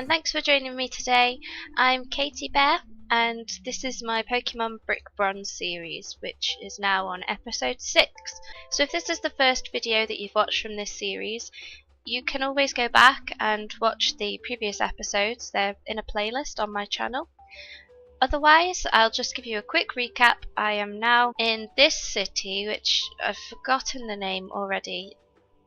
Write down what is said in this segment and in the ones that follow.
thanks for joining me today. I'm Katie Bear, and this is my Pokemon Brick Bronze series, which is now on episode 6. So if this is the first video that you've watched from this series, you can always go back and watch the previous episodes. They're in a playlist on my channel. Otherwise, I'll just give you a quick recap. I am now in this city, which I've forgotten the name already.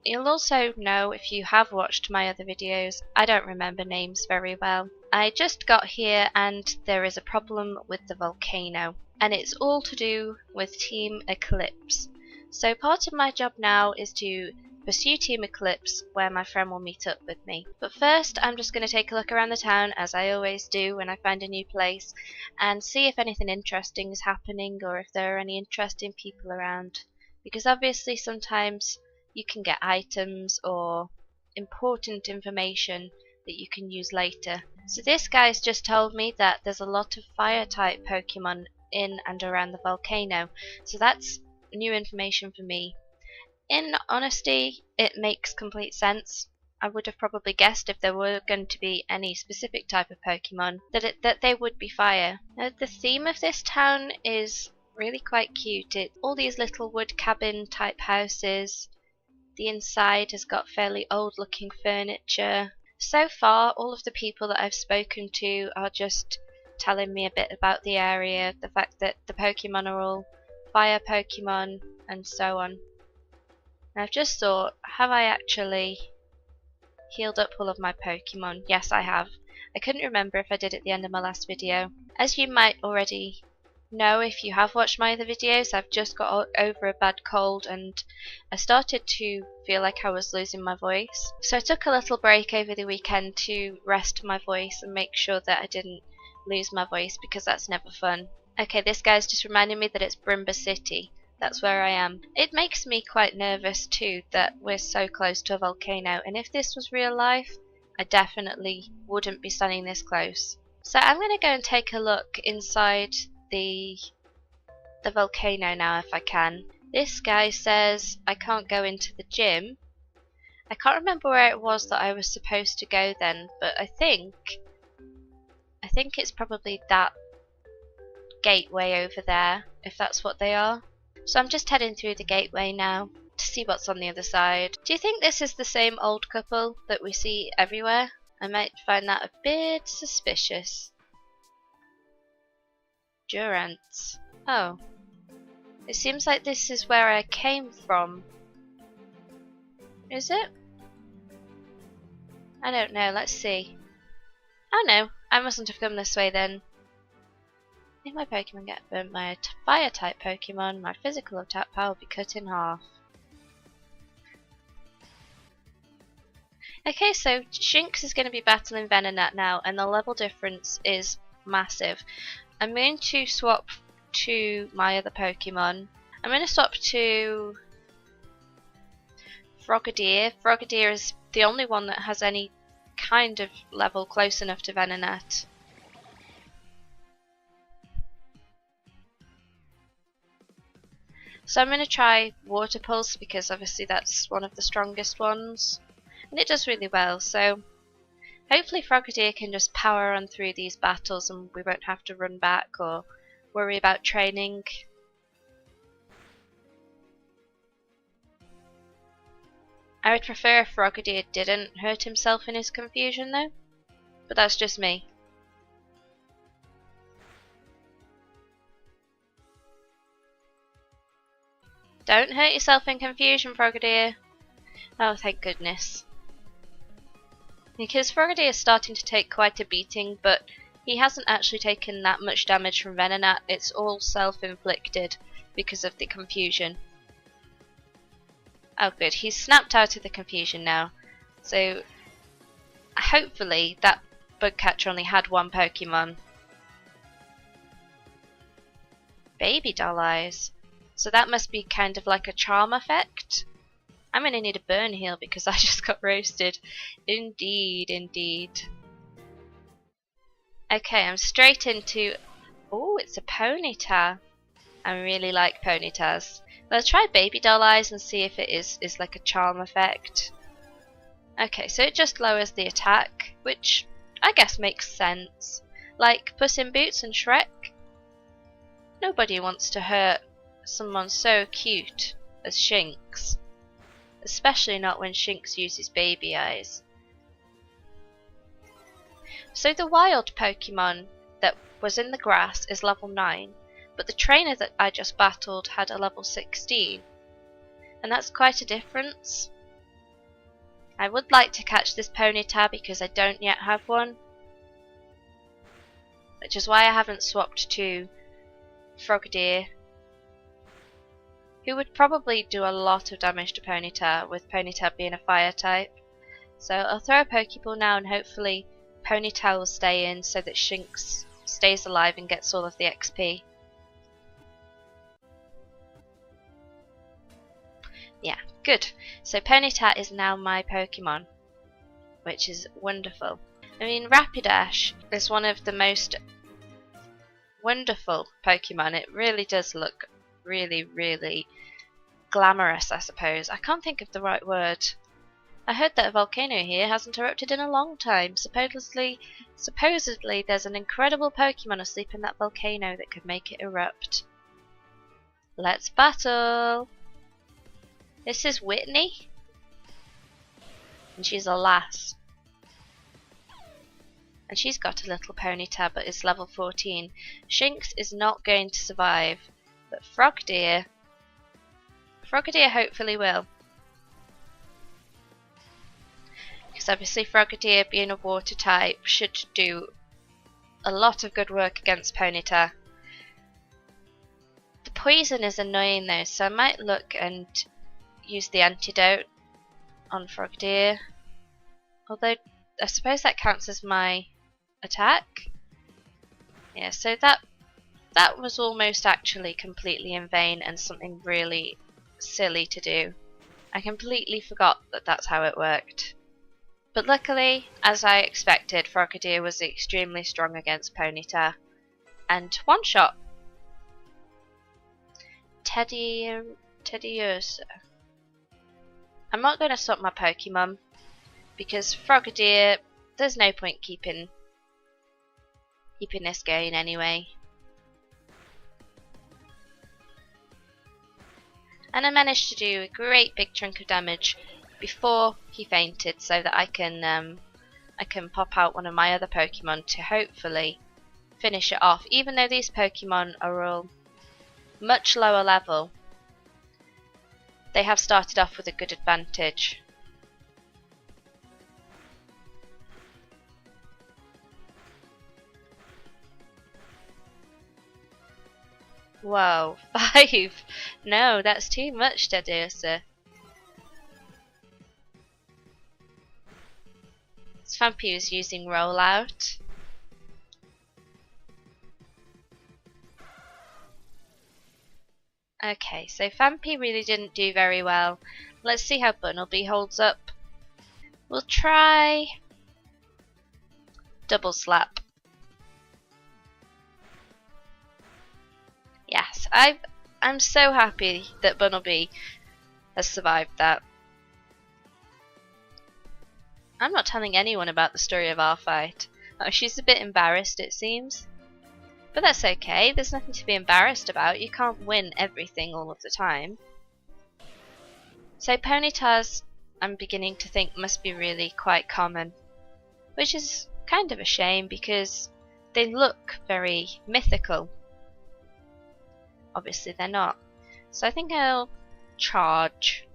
You'll also know if you have watched my other videos, I don't remember names very well. I just got here and there is a problem with the volcano, and it's all to do with Team Eclipse. So part of my job now is to pursue Team Eclipse, where my friend will meet up with me. But first I'm just going to take a look around the town, as I always do when I find a new place, and see if anything interesting is happening or if there are any interesting people around. Because obviously sometimes you can get items or important information that you can use later. So this guy's just told me that there's a lot of fire type Pokemon in and around the volcano, so that's new information for me. In honesty, it makes complete sense. I would have probably guessed if there were going to be any specific type of Pokemon that they would be fire. Now, the theme of this town is really quite cute. It's all these little wood cabin type houses. The inside has got fairly old looking furniture. So far, all of the people that I've spoken to are just telling me a bit about the area, the fact that the Pokemon are all fire Pokemon, and so on. And I've just thought, have I actually healed up all of my Pokemon? Yes, I have. I couldn't remember if I did at the end of my last video. As you might already know if you have watched my other videos, I've just got over a bad cold and I started to feel like I was losing my voice. So I took a little break over the weekend to rest my voice and make sure that I didn't lose my voice, because that's never fun. Okay, this guy's just reminding me that it's Brimba City. That's where I am. It makes me quite nervous too that we're so close to a volcano, and if this was real life, I definitely wouldn't be standing this close. So I'm going to go and take a look inside the volcano now if I can. This guy says I can't go into the gym. I can't remember where it was that I was supposed to go then, but I think it's probably that gateway over there, if that's what they are. So I'm just heading through the gateway now to see what's on the other side. Do you think this is the same old couple that we see everywhere? I might find that a bit suspicious. Durants. Oh. It seems like this is where I came from. Is it? I don't know, let's see. Oh no, I mustn't have come this way then. If my Pokemon get burnt by a fire type Pokemon, my physical attack power will be cut in half. Okay, so Shinx is going to be battling Venonat now, and the level difference is massive. I'm going to swap to my other Pokemon. I'm going to swap to Frogadier. Frogadier is the only one that has any kind of level close enough to Venonat. So I'm going to try Water Pulse, because obviously that's one of the strongest ones. And it does really well, so hopefully Frogadier can just power on through these battles and we won't have to run back or worry about training. I would prefer if Frogadier didn't hurt himself in his confusion though, but that's just me. Don't hurt yourself in confusion, Frogadier. Oh, thank goodness. Because Frogadier is starting to take quite a beating, but he hasn't actually taken that much damage from Venonat. It's all self-inflicted because of the confusion. Oh good, he's snapped out of the confusion now. So hopefully that bug catcher only had one Pokemon. Baby doll eyes. So that must be kind of like a charm effect. I'm going to need a burn heal because I just got roasted. Indeed, indeed. Okay, I'm straight into... Oh, it's a Ponyta. I really like Ponytas. Let's try Baby Doll Eyes and see if it is like a charm effect. Okay, so it just lowers the attack, which I guess makes sense. Like Puss in Boots and Shrek. Nobody wants to hurt someone so cute as Shinx. Especially not when Shinx uses baby eyes. So the wild Pokemon that was in the grass is level 9, but the trainer that I just battled had a level 16. And that's quite a difference. I would like to catch this Ponyta because I don't yet have one. Which is why I haven't swapped to Frogadier, who would probably do a lot of damage to Ponyta, with Ponyta being a fire type. So I'll throw a Pokeball now and hopefully Ponyta will stay in so that Shinx stays alive and gets all of the XP. Yeah, good. So Ponyta is now my Pokemon, which is wonderful. I mean, Rapidash is one of the most wonderful Pokemon. It really does look really, really glamorous, I suppose. I can't think of the right word. I heard that a volcano here hasn't erupted in a long time. Supposedly there's an incredible Pokemon asleep in that volcano that could make it erupt. Let's battle! This is Whitney, and she's a lass. And she's got a little Ponyta, but is level 14. Shinx is not going to survive, but Frogadier hopefully will. Because obviously Frogadier, being a water type, should do a lot of good work against Ponyta. The poison is annoying though, so I might look and use the antidote on Frogadier. Although I suppose that counts as my attack. Yeah, so that was almost actually completely in vain and something really silly to do. I completely forgot that that's how it worked. But luckily, as I expected, Frogadier was extremely strong against Ponyta. And one shot. Teddiursa. I'm not going to swap my Pokemon because Frogadier, there's no point keeping this going anyway. And I managed to do a great big chunk of damage before he fainted, so that I can pop out one of my other Pokemon to hopefully finish it off. Even though these Pokemon are all much lower level, they have started off with a good advantage. Whoa, 5! No, that's too much, Teddiursa. Svampy was using Rollout. Okay, so Vampy really didn't do very well. Let's see how Bunnelby holds up. We'll try Double Slap. Yes, I'm so happy that Bunnelby has survived that. I'm not telling anyone about the story of our fight. Oh, she's a bit embarrassed, it seems. But that's okay, there's nothing to be embarrassed about. You can't win everything all of the time. So Ponytas, I'm beginning to think, must be really quite common. Which is kind of a shame because they look very mythical. Obviously they're not. So I think I'll charge.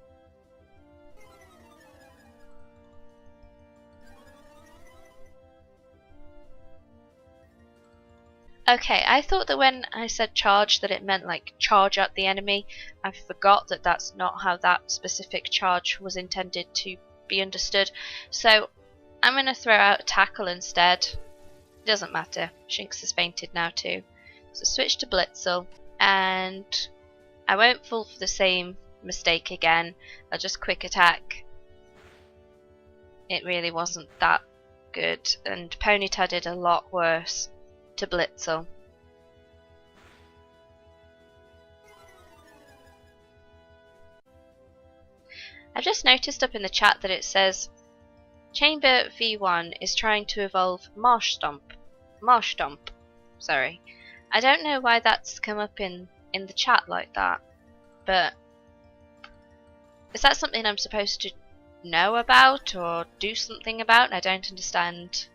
Okay, I thought that when I said charge that it meant like charge at the enemy. I forgot that that's not how that specific charge was intended to be understood. So I'm going to throw out a tackle instead. Doesn't matter, Shinx has fainted now too. So switch to Blitzel, and I won't fall for the same mistake again. I'll just quick attack. It really wasn't that good, and Ponyta did a lot worse to Blitzel. I've just noticed up in the chat that it says Chamber V1 is trying to evolve Marshtomp. Sorry. I don't know why that's come up in the chat like that, but is that something I'm supposed to know about or do something about? I don't understand.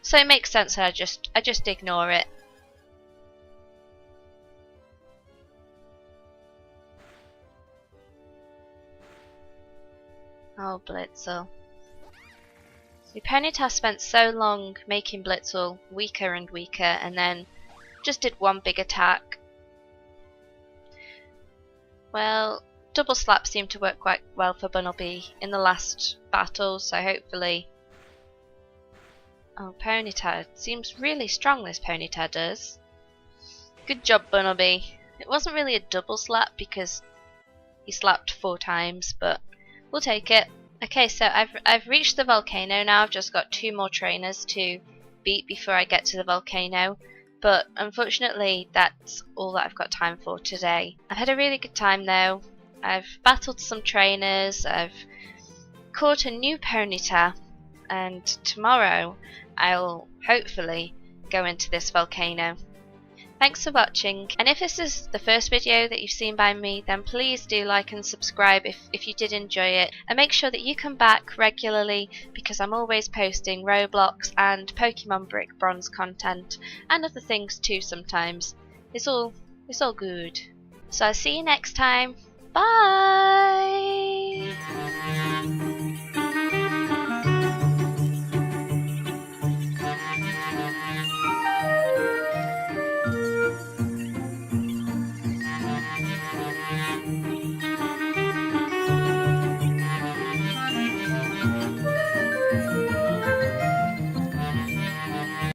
So it makes sense that I just ignore it. Oh, Blitzel. The Ponyta spent so long making Blitzel weaker and weaker, and then just did one big attack. Well, double slap seemed to work quite well for Bunnelby in the last battle, so hopefully... Oh, Ponyta. Seems really strong, this Ponyta does. Good job, Bunnelby. It wasn't really a double slap because he slapped 4 times, but we'll take it. Okay, so I've reached the volcano now. I've just got 2 more trainers to beat before I get to the volcano. But unfortunately, that's all that I've got time for today. I've had a really good time though. I've battled some trainers. I've caught a new Ponyta, and tomorrow I'll hopefully go into this volcano. Thanks for watching, and if this is the first video that you've seen by me, then please do like and subscribe if you did enjoy it, and make sure that you come back regularly because I'm always posting Roblox and Pokemon Brick Bronze content, and other things too sometimes. It's all good. So I'll see you next time. Bye!